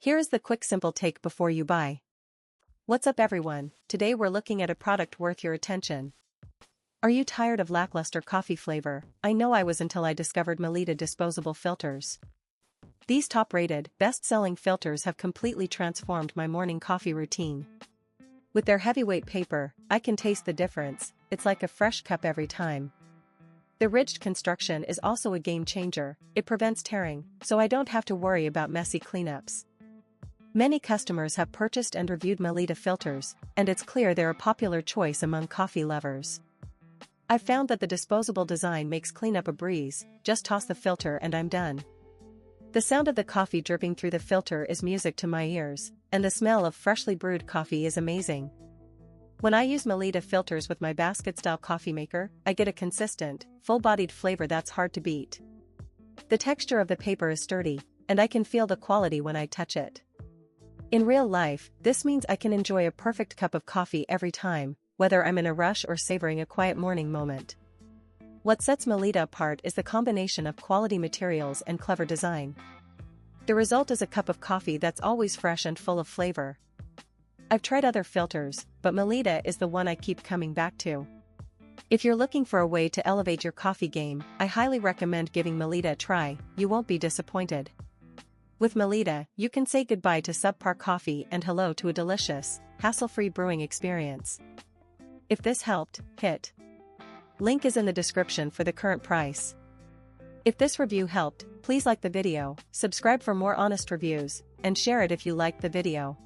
Here is the quick simple take before you buy. What's up everyone, today we're looking at a product worth your attention. Are you tired of lackluster coffee flavor? I know I was until I discovered Melitta disposable filters. These top-rated, best-selling filters have completely transformed my morning coffee routine. With their heavyweight paper, I can taste the difference, it's like a fresh cup every time. The ridged construction is also a game changer, it prevents tearing, so I don't have to worry about messy cleanups. Many customers have purchased and reviewed Melitta filters, and it's clear they're a popular choice among coffee lovers. I've found that the disposable design makes cleanup a breeze, just toss the filter and I'm done. The sound of the coffee dripping through the filter is music to my ears, and the smell of freshly brewed coffee is amazing. When I use Melitta filters with my basket-style coffee maker, I get a consistent, full-bodied flavor that's hard to beat. The texture of the paper is sturdy, and I can feel the quality when I touch it. In real life, this means I can enjoy a perfect cup of coffee every time, whether I'm in a rush or savoring a quiet morning moment. What sets Melitta apart is the combination of quality materials and clever design. The result is a cup of coffee that's always fresh and full of flavor. I've tried other filters, but Melitta is the one I keep coming back to. If you're looking for a way to elevate your coffee game, I highly recommend giving Melitta a try, you won't be disappointed. With Melitta, you can say goodbye to subpar coffee and hello to a delicious, hassle-free brewing experience. If this helped, hit. Link is in the description for the current price. If this review helped, please like the video, subscribe for more honest reviews, and share it if you liked the video.